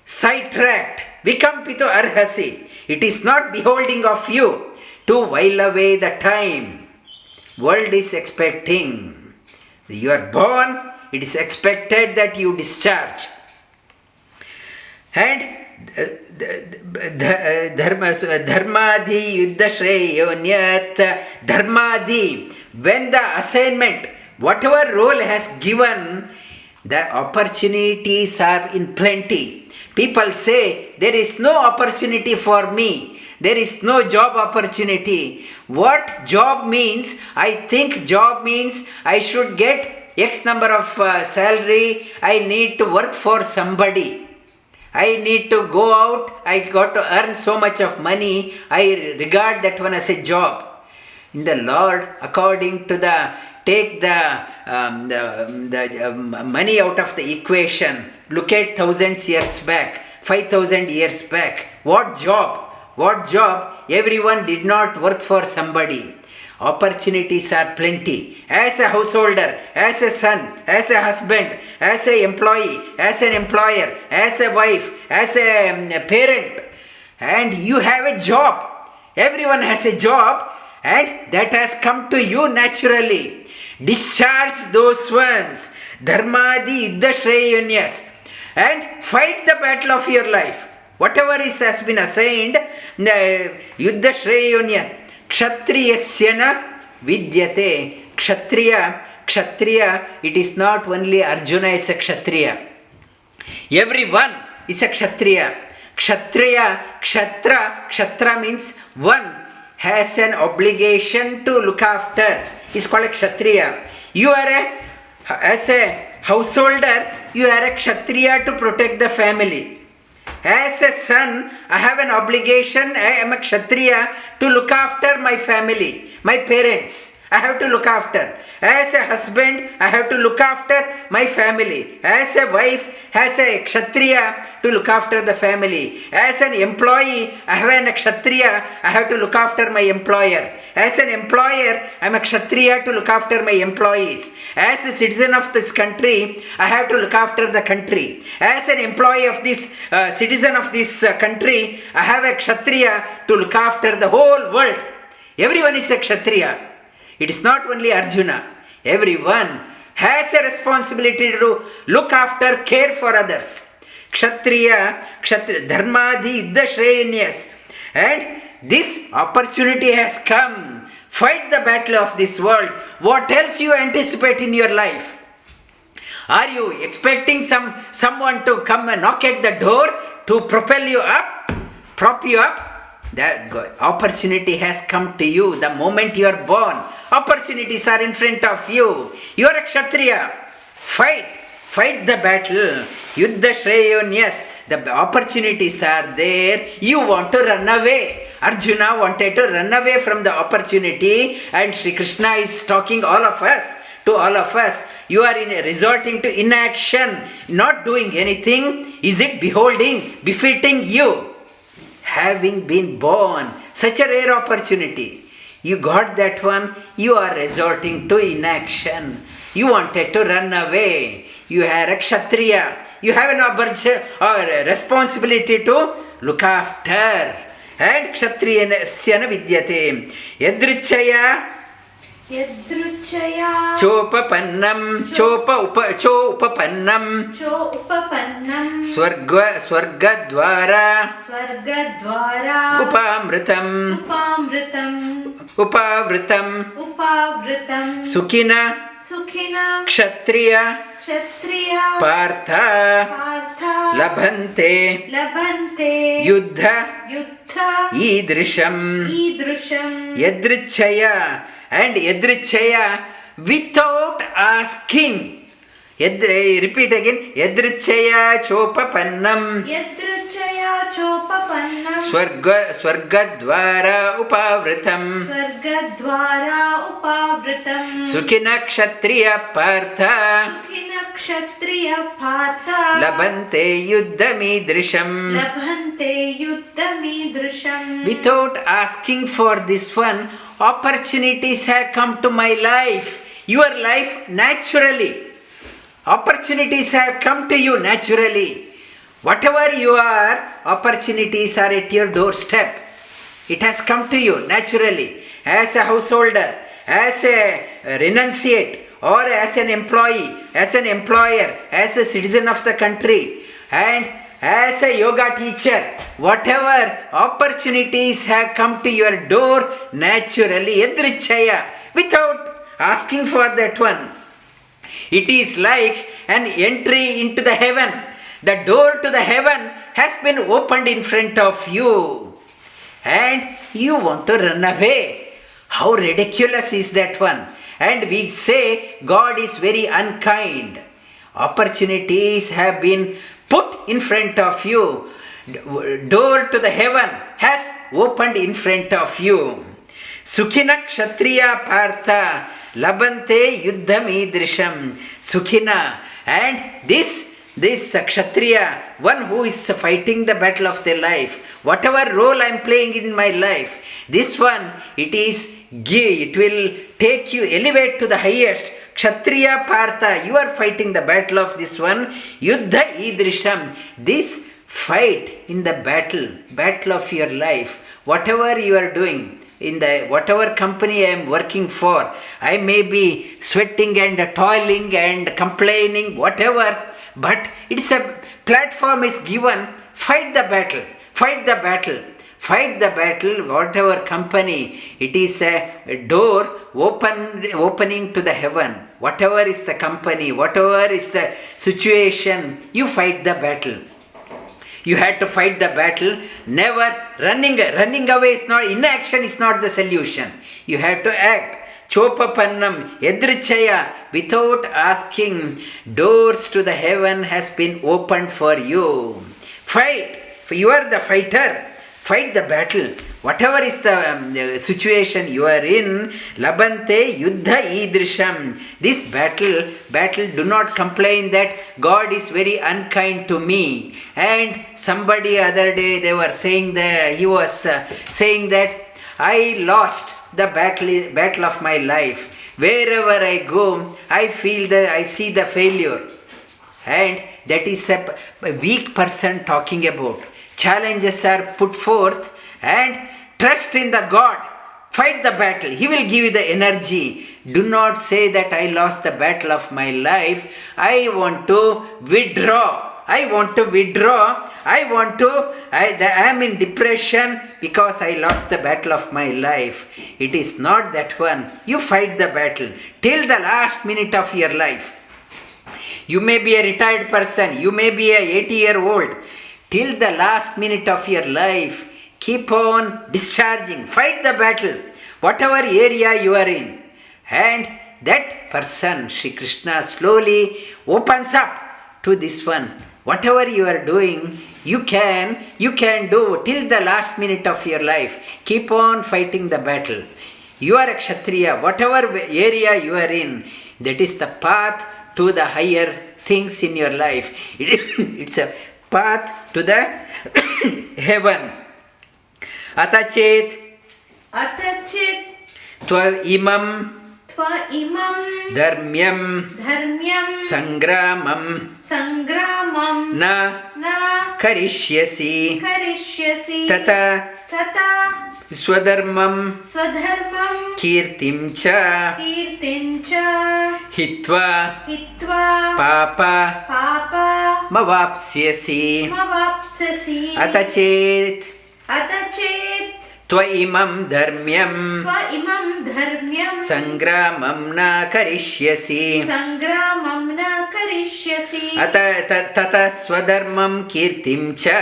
sidetracked. Vikampitu arhasi. It is not beholding of you to while away the time. World is expecting. You are born, it is expected that you discharge. And dharmadi yuddhashreyonyat dharmadi, when the assignment, whatever role has given, the opportunities are in plenty. People say, there is no opportunity for me. There is no job opportunity. What job means? I think job means I should get X number of salary. I need to work for somebody. I need to go out. I got to earn so much of money. I regard that one as a job. In the Lord, according to the, take the money out of the equation. Look at thousands years back, 5,000 years back. What job What job? Everyone did not work for somebody. Opportunities are plenty. As a householder, as a son, as a husband, as an employee, as an employer, as a wife, as a parent, and you have a job. Everyone has a job, and that has come to you naturally. Discharge those ones, dharma-di-yuṣhṭamaswargyam, and fight the battle of your life. Whatever has been assigned, yuddha-shṛeyonya, kshatriyasya na vidyate. Kshatriya, it is not only Arjuna is a kshatriya. Everyone is a kshatriya. Kshatra means one has an obligation to look after. Is called a kshatriya. You are as a householder, you are a kshatriya to protect the family. As a son, I have an obligation, I am a kshatriya to look after my family, my parents. I have to look after. As a husband, I have to look after my family. As a wife, as a kshatriya to look after the family. As an employee, I have a kshatriya, I have to look after my employer. As an employer, I am a kshatriya to look after my employees. As a citizen of this country, I have to look after the country. As an employee of this, citizen of this country, I have a kshatriya to look after the whole world. Everyone is a kshatriya. It is not only Arjuna. Everyone has a responsibility to look after, care for others. Kshatriya, dharma-di-yuṣhṭamaswargyam. And this opportunity has come. Fight the battle of this world. What else you anticipate in your life? Are you expecting someone to come and knock at the door to propel you up, prop you up? That opportunity has come to you the moment you are born. Opportunities are in front of you. You are a kshatriya. Fight the battle. Yuddha-shṛeyonya. The opportunities are there. You want to run away. Arjuna wanted to run away from the opportunity, and Sri Krishna is talking to all of us. You are resorting to inaction, not doing anything. Is it befitting you? Having been born, such a rare opportunity. You got that one, you are resorting to inaction. You wanted to run away. You are a kshatriya. You have an responsibility to look after. And kshatriyasya na vidyate. Yadrichaya chopapannam swargadvara upavritam sukhina kshatriya pārtha labhante yuddha idrisham yadrichaya. And yadrichaya, without asking. Repeat again. Yadrichaya chopapannam swargadvara upavritam sukhina kshatriya pārtha labhante yuddhamidrisham. Without asking for this one, opportunities have come to my life, your life naturally. Opportunities have come to you naturally. Whatever you are, opportunities are at your doorstep. It has come to you naturally. As a householder, as a renunciate, or as an employee, as an employer, as a citizen of the country, and as a yoga teacher, whatever opportunities have come to your door naturally, yadrichaya, without asking for that one. It is like an entry into the heaven. The door to the heaven has been opened in front of you, and you want to run away. How ridiculous is that one? And we say God is very unkind. Opportunities have been put in front of you. Door to the heaven has opened in front of you. Sukhina kshatriya pārtha labhante yuddhamidrisham. Sukhina. And this this kshatriya, one who is fighting the battle of their life, whatever role I am playing in my life, this one, it will take you, elevate to the highest. Kshatriya Partha, you are fighting the battle of this one, yuddha idrisham, this fight in the battle of your life, whatever you are doing, in the whatever company I am working for, I may be sweating and toiling and complaining, whatever, but it's a platform is given, fight the battle, whatever company, it is a door opening to the heaven, whatever is the company, whatever is the situation, you fight the battle. You had to fight the battle, never running away is not, inaction is not the solution. You have to act. Chopapannam, yadrichaya, without asking, doors to the heaven has been opened for you. Fight, you are the fighter. Fight the battle. Whatever is the situation you are in, labante yuddha idrisham. This battle, do not complain that God is very unkind to me. And somebody other day they were saying that, he was saying that I lost the battle of my life. Wherever I go, I see the failure. And that is a weak person talking about. Challenges are put forth and trust in the God. Fight the battle. He will give you the energy. Do not say that I lost the battle of my life. I want to withdraw. I am in depression because I lost the battle of my life. It is not that one. You fight the battle till the last minute of your life. You may be a retired person. You may be a 80-year-old. Till the last minute of your life, keep on discharging. Fight the battle, whatever area you are in. And that person, Shri Krishna, slowly opens up to this one. Whatever you are doing, you can do till the last minute of your life. Keep on fighting the battle. You are a kshatriya, whatever area you are in, that is the path to the higher things in your life. It's a path to the heaven. Atachet tvayyimam dharmyam sangramam na karishyasi tathā swadharmam kīrtim cha hitva pāpa mavāpsyasi atachet tvayyimam dharmyam sangramam na karishyasi tathā swadharmam kīrtim cha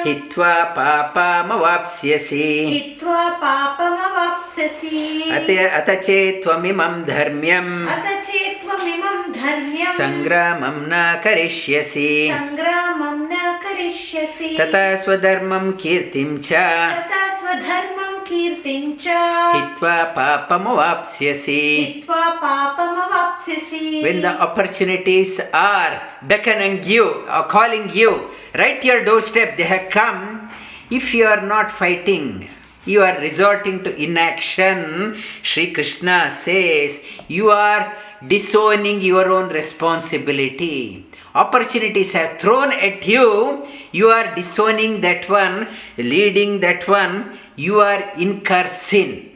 hitva pāpamavāpsyasi atachet tvamimam dharmyam sangramam na karishyasi tathā swadharmam kīrtim cha hitva pāpamavāpsyasi. When the opportunities are beckoning you or calling you right to your doorstep, they have come. If you are not fighting, you are resorting to inaction, Shri Krishna says you are disowning your own responsibility. Opportunities are thrown at you, you are disowning that one, leading that one, you are incur sin.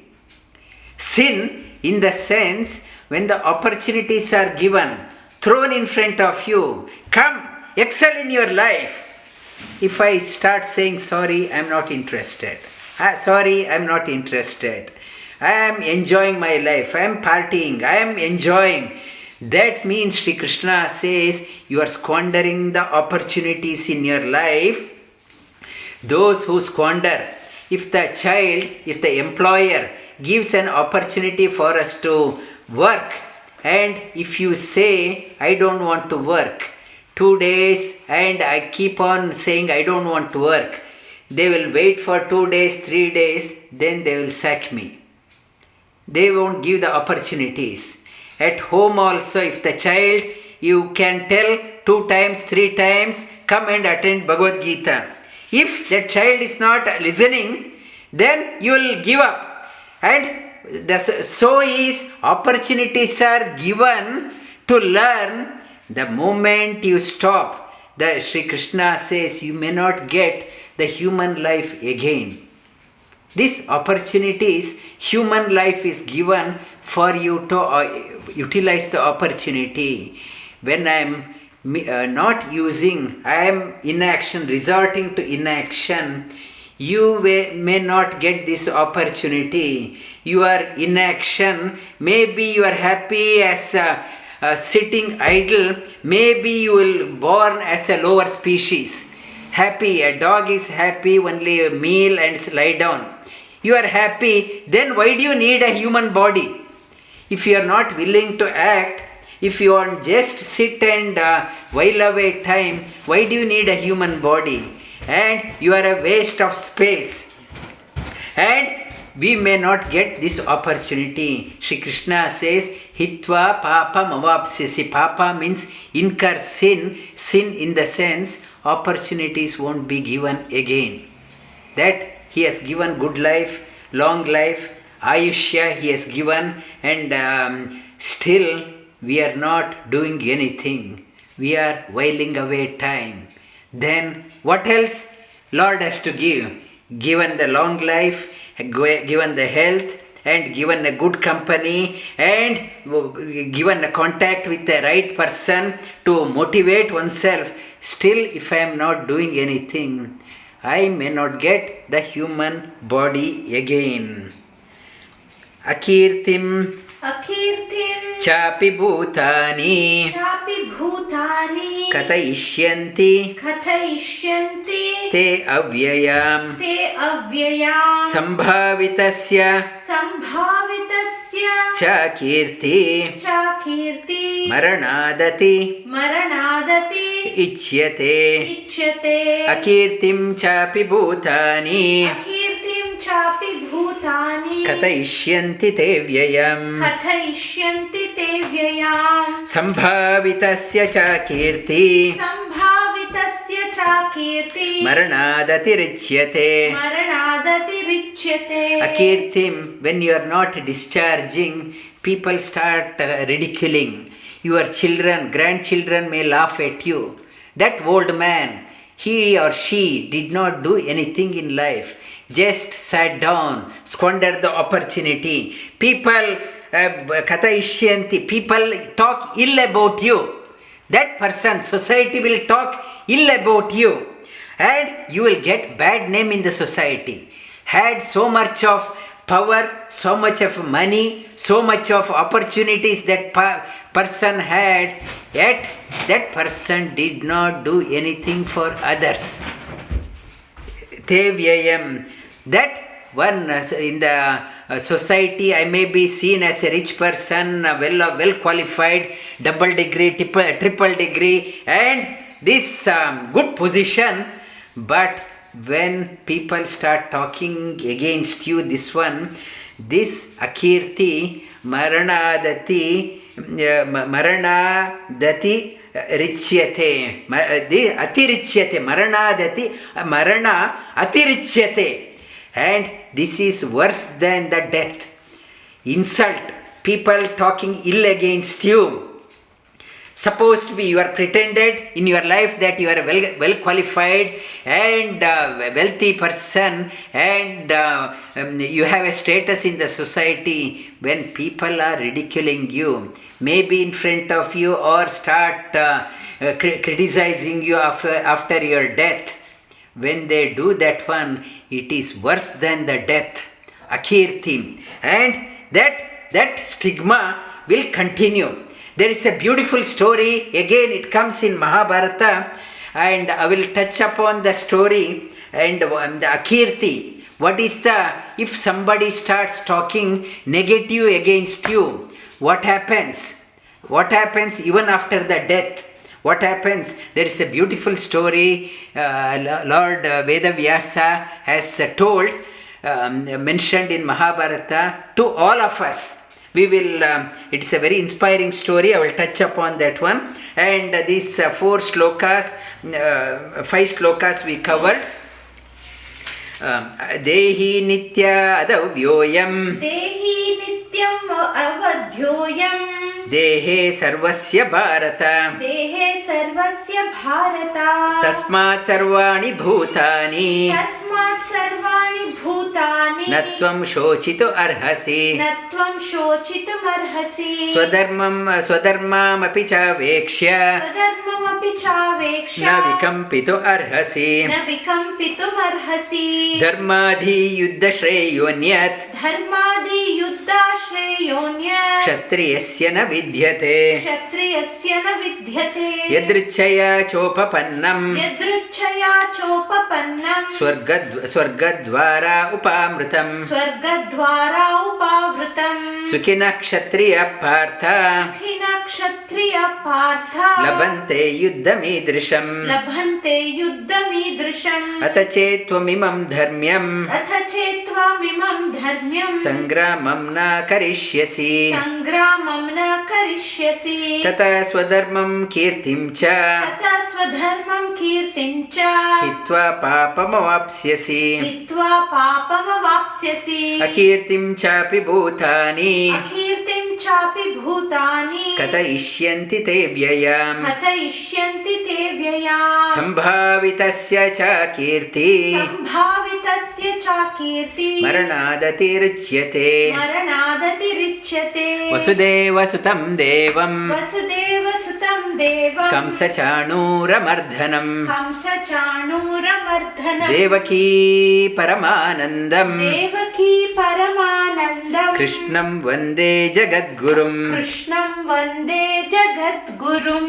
Sin in the sense when the opportunities are given, thrown in front of you, come, excel in your life. If I start saying, sorry, I am not interested. Sorry, I am not interested. I am enjoying my life. I am partying. I am enjoying. That means Shri Krishna says you are squandering the opportunities in your life. Those who squander, if the employer gives an opportunity for us to work, and if you say, I don't want to work, 2 days, and I keep on saying I don't want to work, they will wait for 2 days, 3 days, then they will sack me. They won't give the opportunities. at home also, if the child, you can tell 2 times, 3 times, come and attend Bhagavad Gita. If that child is not listening, then you will give up. And so is opportunities are given to learn. The moment you stop, the Sri Krishna says you may not get the human life again. These opportunities, human life is given for you to utilize the opportunity. When I am not using, I am inaction, resorting to inaction, you may not get this opportunity. You are inaction, maybe you are happy as sitting idle, maybe you will born as a lower species. Happy, a dog is happy, only a meal and lie down. You are happy, then why do you need a human body? If you are not willing to act, if you want just sit and while away time, why do you need a human body? And you are a waste of space. And we may not get this opportunity. Shri Krishna says, Hitva papa mavapsisi. Papa means incur sin. Sin in the sense, opportunities won't be given again. That He has given good life, long life, ayushya He has given, and still we are not doing anything. We are whiling away time. Then what else Lord has to give? Given the long life, given the health, and given a good company, and given a contact with the right person to motivate oneself. Still, if I am not doing anything, I may not get the human body again. Akīrtim chapi bhūtāni katayishyanti te avyayam sambhavitasya cha kirti maranādati ichyate akīrtim chapi bhūtāni katayishyanti te vyayam sambhavitasya cha kirti maranādati richyate. Akīrtim, when you are not discharging, people start ridiculing. Your children, grandchildren may laugh at you. That old man, he or she did not do anything in life. Just sat down, squandered the opportunity. People, katayishyanti, people talk ill about you. That person, society will talk ill about you. And you will get bad name in the society. Had so much of power, so much of money, so much of opportunities that person had, yet that person did not do anything for others. Tevyayam. That one in the society, I may be seen as a rich person, well qualified, double degree, triple degree, and this good position. But when people start talking against you, this akīrti maranādati richyate, atirichyate, marana atirichyate. And this is worse than the death. Insult, people talking ill against you. Supposed to be you are pretended in your life that you are a well qualified and wealthy person, and you have a status in the society. When people are ridiculing you, maybe in front of you, or start criticizing you after your death, when they do that one, it is worse than the death. Akīrti. And that stigma will continue. There is a beautiful story, again it comes in Mahabharata, and I will touch upon the story and the akīrti. What is if somebody starts talking negative against you, what happens? What happens even after the death? What happens? There is a beautiful story Lord Vedavyasa has told, mentioned in Mahabharata to all of us. We will, it's a very inspiring story. I will touch upon that one. And these 4 shlokas, 5 shlokas we covered. Dehi nitya adavyoyam. Dehi nityam avadhyoyam. Dehe sarvasya bharata. Dehe sarvasya bharata. Tasmat sarvani bhutani. Tasmat sarvani bhutani. Natvam shochito arhasi. Natvam shochitum arhasi. Swadharmam api chavekshya. Swadharmam api chavekshya. Na vikampito arhasi. Na vikampitum arhasi. Dharmadhi yuddha shreyonyat. Dharmadi yuddha shreyonyat. Kshatriyasya na vidyate. Kshatriyasya na vidyate. Yadrichaya chopapannam. Yadruchaya chopapannam. Swargadvara upamrutam. Swargadvara upavrutam. Sukhina kshatriya pārtha. Sukhina kshatriya pārtha. Labhante yuddhamidrisham. Labhante yuddhamidrisham. Atha chetvamimam dharmyam. Atha chetvamimam dharmyam. Sangramam na karishyasi. Sangramam na karishyasi. Tathā swadharmam kirtim cha. Tathā swadharmam kirtim cha. Hitva papamavapsyasi. Hitva papamavapsyasi. Akīrtim chapi bhutani. Akīrtim chapi bhutani. Katayishyanti te vyayam. Katayishyanti te vyayam. Sambhavitasya cha kirti. Sambhavitasya cha kirti. Maranadatirichyate. Maranadatirichyate. Vasudeva sutam devam. Vasudeva sutam devam. Kamsa-chanūramardhanam. Kamsa-chanūramardhanam. Devaki paramanandam. Devaki paramanandam. Krishnam vande jagadgurum. Krishnam vande jagadgurum.